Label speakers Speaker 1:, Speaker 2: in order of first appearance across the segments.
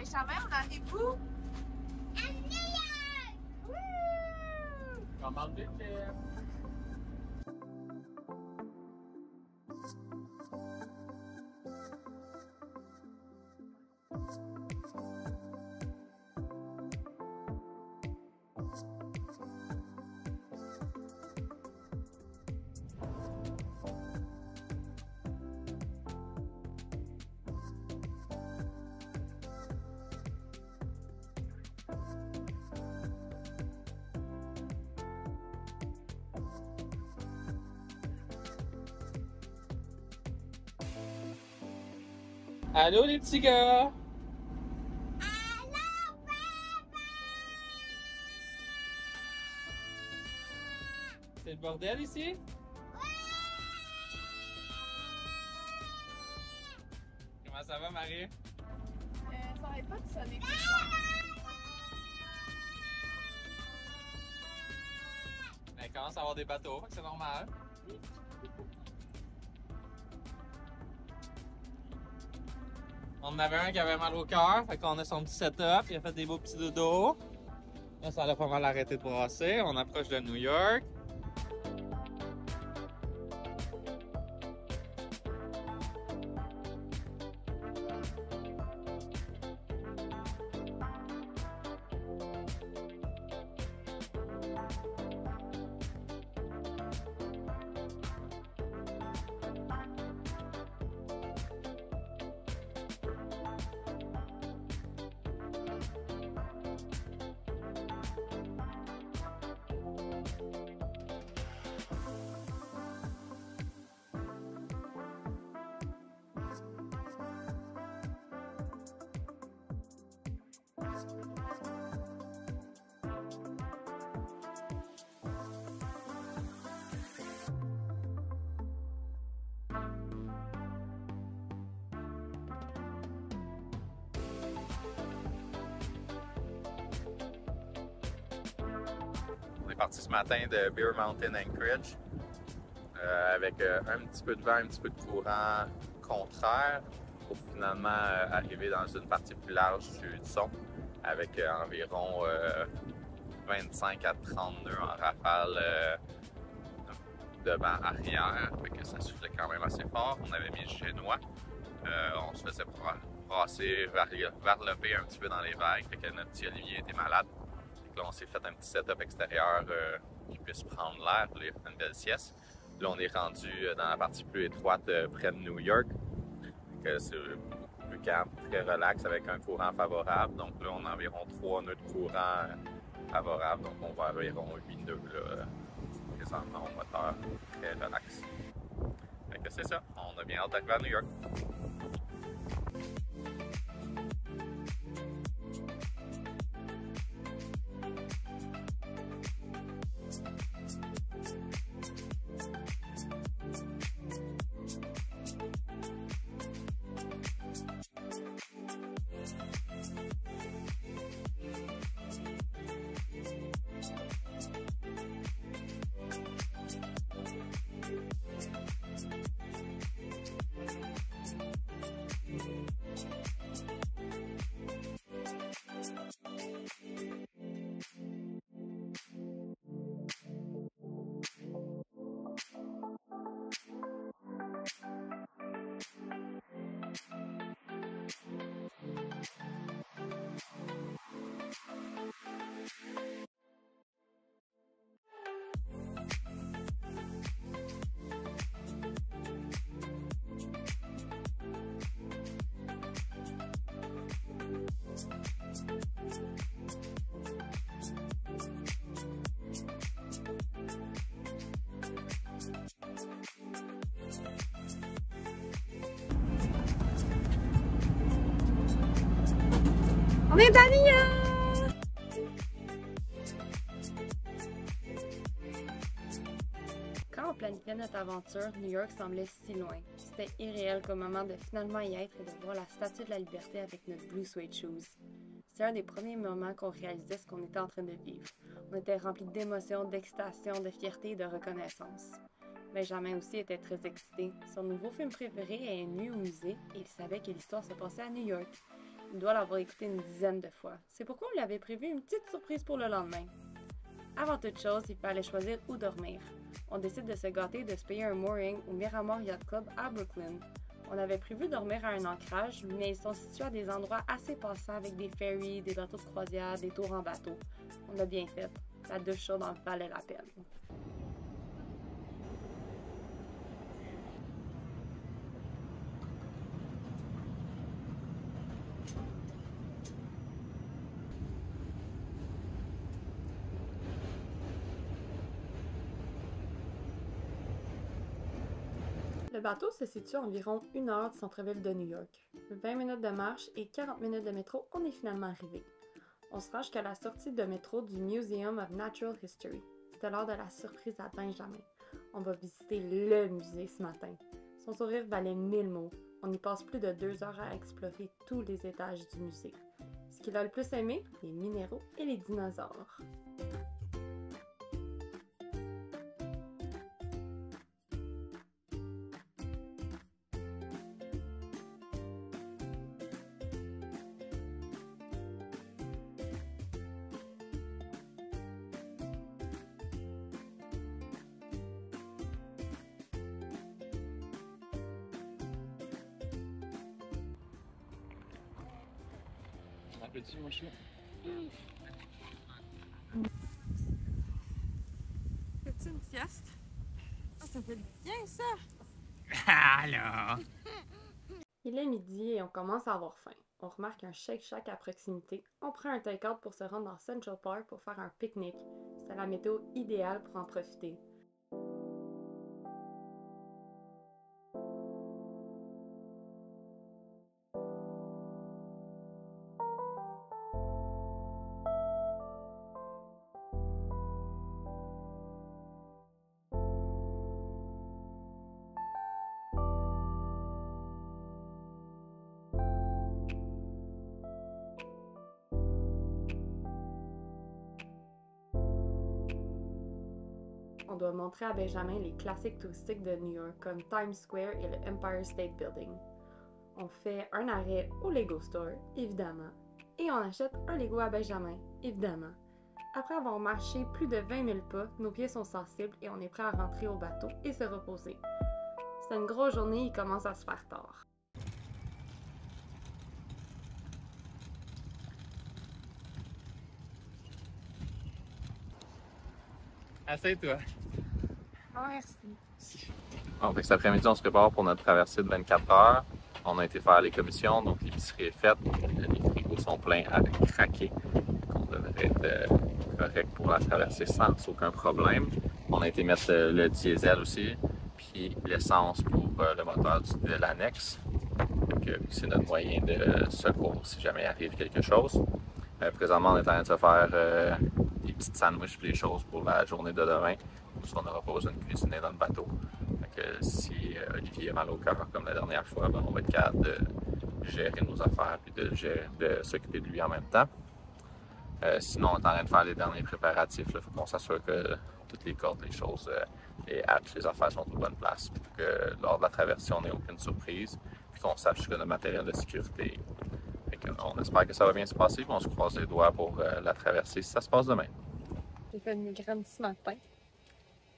Speaker 1: Benjamin, on arrive où?
Speaker 2: À New York!
Speaker 1: Wouh!
Speaker 3: Commande des chips. Allô les petits gars!
Speaker 2: Allô, papa!
Speaker 3: C'est le bordel ici? Comment ça va Marie?
Speaker 1: Ça arrête pas de sonner.
Speaker 3: Ben, il commence à avoir des bateaux, fait que c'est normal. On en avait un qui avait mal au cœur, fait qu'on a son petit setup, il a fait des beaux petits dodos. Là, ça a pas mal arrêté de brasser. On approche de New York. On est parti ce matin de Bear Mountain Anchorage avec un petit peu de vent, un petit peu de courant contraire pour finalement arriver dans une partie plus large du son avec environ 25 à 30 nœuds en rafale de vent arrière, fait que ça soufflait quand même assez fort. On avait mis le génois, on se faisait brasser, varloper un petit peu dans les vagues, fait que notre petit Olivier était malade. Là, on s'est fait un petit setup extérieur qui puisse prendre l'air pour faire une belle sieste. Là, on est rendu dans la partie plus étroite près de New York. C'est beaucoup plus calme, très relax avec un courant favorable. Donc là, on a environ 3 nœuds de courant favorable. Donc on va environ 8 nœuds là, présentement au moteur, très relax. Fait que c'est ça, on a bien hâte d'arriver à New York.
Speaker 1: On est à New York! Quand on planifiait notre aventure, New York semblait si loin. C'était irréel comme moment de finalement y être et de voir la Statue de la Liberté avec notre blue suede shoes. C'était un des premiers moments qu'on réalisait ce qu'on était en train de vivre. On était remplis d'émotions, d'excitation, de fierté et de reconnaissance. Benjamin aussi était très excité. Son nouveau film préféré est Nuit au musée et il savait que l'histoire se passait à New York. il doit l'avoir écouté une dizaine de fois. C'est pourquoi on lui avait prévu une petite surprise pour le lendemain. Avant toute chose, il fallait choisir où dormir. On décide de se gâter et de se payer un mooring au Miramar Yacht Club à Brooklyn. On avait prévu dormir à un ancrage, mais ils sont situés à des endroits assez passants avec des ferries, des bateaux de croisière, des tours en bateau. On a bien fait. La douche chaude en valait la peine. Le bateau se situe à environ 1 heure du centre-ville de New York. 20 minutes de marche et 40 minutes de métro, on est finalement arrivé. On se rend jusqu'à la sortie de métro du Museum of Natural History. C'était l'heure de la surprise à Benjamin. On va visiter le musée ce matin. Son sourire valait 1000 mots. On y passe plus de 2 heures à explorer tous les étages du musée. Ce qu'il a le plus aimé, les minéraux et les dinosaures.
Speaker 3: Petit, mon chien.
Speaker 1: Fais-tu une sieste? Ah, ça fait bien ça!
Speaker 3: Alors!
Speaker 1: Il est midi et on commence à avoir faim. On remarque un Shake Shack à proximité. On prend un take-out pour se rendre dans Central Park pour faire un pique-nique. C'est la météo idéale pour en profiter. On doit montrer à Benjamin les classiques touristiques de New York comme Times Square et le Empire State Building. On fait un arrêt au Lego Store, évidemment, et on achète un Lego à Benjamin, évidemment. Après avoir marché plus de 20 000 pas, nos pieds sont sensibles et on est prêt à rentrer au bateau et se reposer. C'est une grosse journée, il commence à se faire tard.
Speaker 3: Assieds-toi.
Speaker 1: Merci.
Speaker 3: Bon, cet après-midi, on se prépare pour notre traversée de 24 heures. On a été faire les commissions, donc l'épicerie est faite. Les frigos sont pleins à craquer. On devrait être correct pour la traversée sans aucun problème. On a été mettre le diesel aussi, puis l'essence pour le moteur de l'annexe. C'est notre moyen de secours si jamais il arrive quelque chose. Présentement, on est en train de se faire des petites sandwichs et des choses pour la journée de demain, parce qu'on n'aura pas besoin de cuisiner dans le bateau. Donc, si Olivier a mal au cœur comme la dernière fois, ben, on va être capable de gérer nos affaires et de s'occuper de lui en même temps. Sinon, on est en train de faire les derniers préparatifs. Il faut qu'on s'assure que toutes les cordes, les choses, les hatches, les affaires sont aux bonnes places pour que lors de la traversée, on n'ait aucune surprise puis qu'on sache que notre matériel de sécurité. On espère que ça va bien se passer, puis on se croise les doigts pour la traversée si ça se passe demain.
Speaker 1: J'ai fait une migraine ce matin.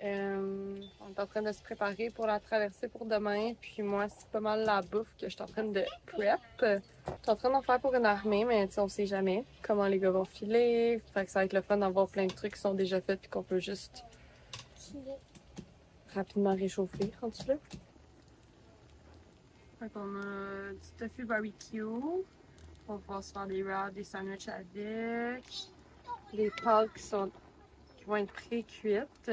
Speaker 1: On est en train de se préparer pour la traversée pour demain. Puis moi, c'est pas mal la bouffe que je suis en train de prep. Je suis en train d'en faire pour une armée, mais on sait jamais comment les gars vont filer. Fait que ça va être le fun d'avoir plein de trucs qui sont déjà faits puis qu'on peut juste rapidement réchauffer rendu là. Fait qu'on a du tofu barbecue. On va pouvoir se faire des wraps, des sandwichs avec. Des pâtes qui vont être pré-cuites.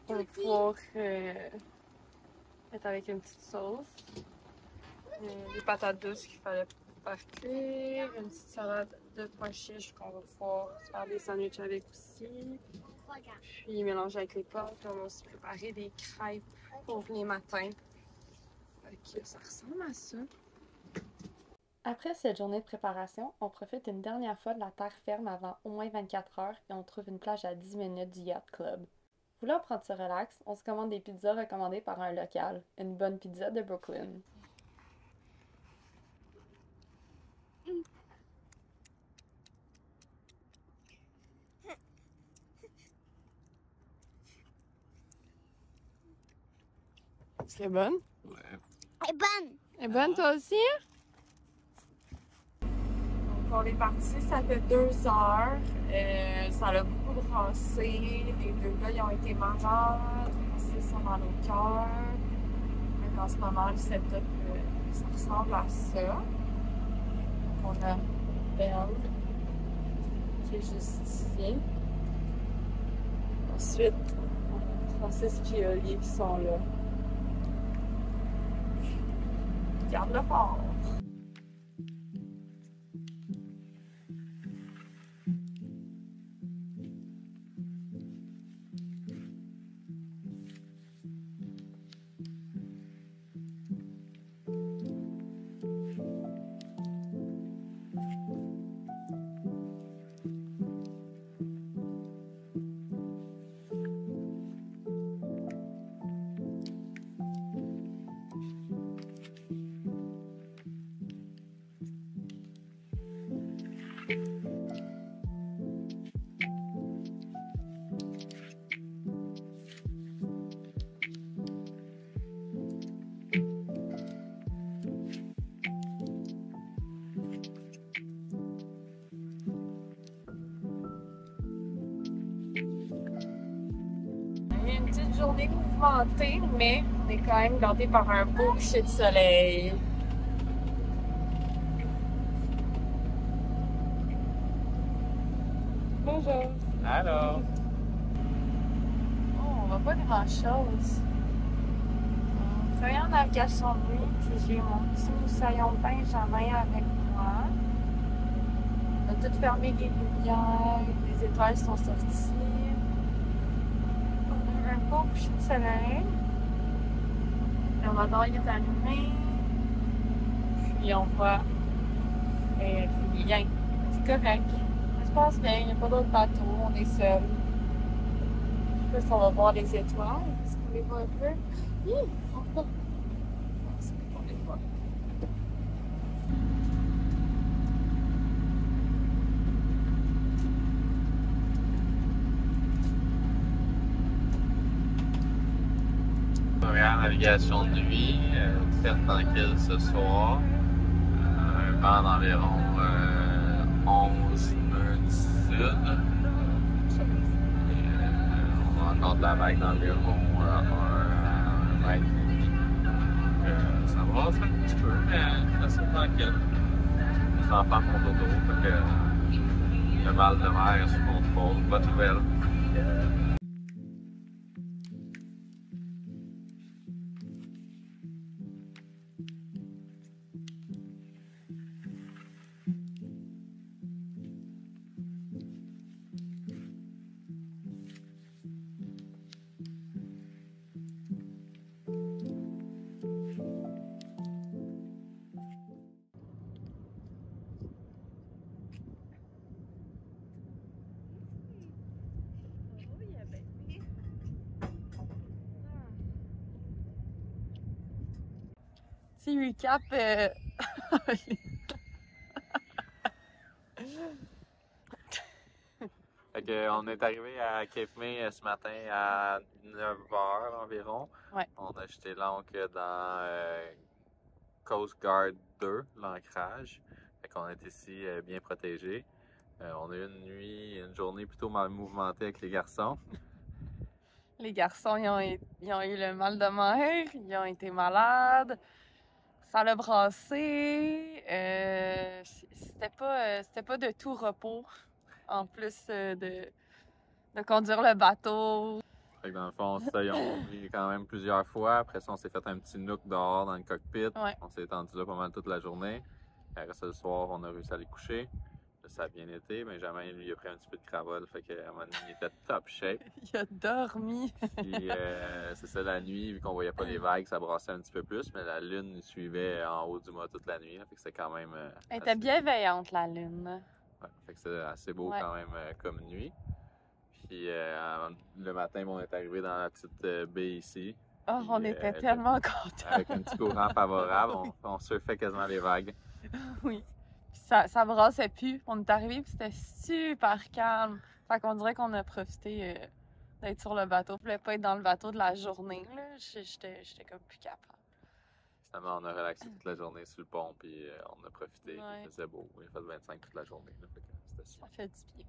Speaker 1: On va pouvoir mettre avec une petite sauce. Des patates douces qu'il fallait faire cuire. Une petite salade de pois chiches qu'on va pouvoir faire des sandwichs avec aussi. Puis mélanger avec les pâtes. On va aussi préparer des crêpes pour les matins. Fait que ça ressemble à ça. Après cette journée de préparation, on profite une dernière fois de la terre ferme avant au moins 24 heures et on trouve une plage à 10 minutes du Yacht Club. Voulant prendre ce relax, on se commande des pizzas recommandées par un local, une bonne pizza de Brooklyn. C'est bonne?
Speaker 3: Ouais.
Speaker 2: Elle est bonne.
Speaker 1: Elle est bonne, toi aussi? Donc, on est parti, ça fait 2 heures. Ça a beaucoup brassé. Les 2 gars, ils ont été malades. Ils sont dans nos cœurs. Donc, en ce moment, le setup, ça ressemble à ça. Donc, on a Belle, qui est juste ici. Ensuite, on a Francis et Olivier qui sont là. Garde le fort. Il y a une petite journée mouvementée, mais on est quand même gâtés par un beau coucher de soleil. Bonjour.
Speaker 3: Allô?
Speaker 1: Oh, on voit pas grand-chose. On travaille en navigation de nuit, puis j'ai mon petit moussaillon Benjamin avec moi. On a tout fermé les lumières, les étoiles sont sorties. On a un beau coucher de soleil. Le radar il est allumé. Puis on voit c'est bien. C'est correct. Ça se passe bien, il n'y a pas d'autres bateaux, on est seul. Je sais pas si on va voir les étoiles. Est-ce qu'on les voit un peu? Oui, on voit. Est-ce qu'on les voit?
Speaker 3: Première navigation de nuit, très tranquille ce soir. Un vent d'environ 11 nœuds du sud. Et, on a encore de la vague d'environ 1 mètre et demi. Ça va, ça un petit peu, mais assez tranquille. Les enfants font dodo, fait que le mal de mer est sous contrôle. Bonne nouvelle.
Speaker 1: Petit recap.
Speaker 3: Fait que, on est arrivé à Cape May ce matin à 9h environ.
Speaker 1: Ouais.
Speaker 3: On a jeté l'ancre dans Coast Guard 2, l'ancrage. Fait qu'on est ici bien protégé. On a eu une journée plutôt mal mouvementée avec les garçons.
Speaker 1: Les garçons, ils ont eu le mal de mer, ils ont été malades, ça l'a brassé. C'était pas de tout repos, en plus de conduire le bateau.
Speaker 3: Fait que dans le fond, ça, ils ont pris quand même plusieurs fois. Après ça, on s'est fait un petit nook dehors dans le cockpit.
Speaker 1: Ouais.
Speaker 3: On s'est étendu là pas mal toute la journée. Après ça, le soir, on a réussi à les coucher. Ça a bien été. Benjamin, lui, il a pris un petit peu de cravole. Fait qu'à un moment donné, il était top shape.
Speaker 1: Il a dormi.
Speaker 3: Puis c'est ça, la nuit, vu qu'on voyait pas les vagues, ça brassait un petit peu plus. Mais la lune nous suivait en haut du mât toute la nuit. Fait que c'était quand même.
Speaker 1: Elle était bienveillante, la lune.
Speaker 3: Ouais, fait que c'était assez beau
Speaker 1: Ouais.
Speaker 3: quand même comme nuit. Puis le matin, on est arrivé dans la petite baie ici.
Speaker 1: Oh,
Speaker 3: Puis,
Speaker 1: on était tellement contents.
Speaker 3: Avec un petit courant favorable, on surfait quasiment les vagues.
Speaker 1: Oui. Puis ça brassait plus. On est arrivé puis c'était super calme. Fait qu'on dirait qu'on a profité d'être sur le bateau. Je voulais pas être dans le bateau de la journée, là. J'étais comme plus capable.
Speaker 3: Finalement, on a relaxé toute la journée sur le pont, puis on a profité.
Speaker 1: Ouais.
Speaker 3: Il faisait beau. Il a fait 25 toute la journée. Là, fait que c'était
Speaker 1: Ça
Speaker 3: super.
Speaker 1: fait du bien.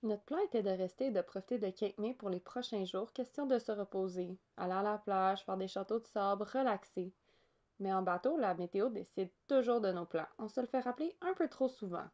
Speaker 1: Notre plan était de rester et de profiter de Cape May pour les prochains jours, question de se reposer, aller à la plage, faire des châteaux de sable, relaxer. Mais en bateau, la météo décide toujours de nos plans. On se le fait rappeler un peu trop souvent.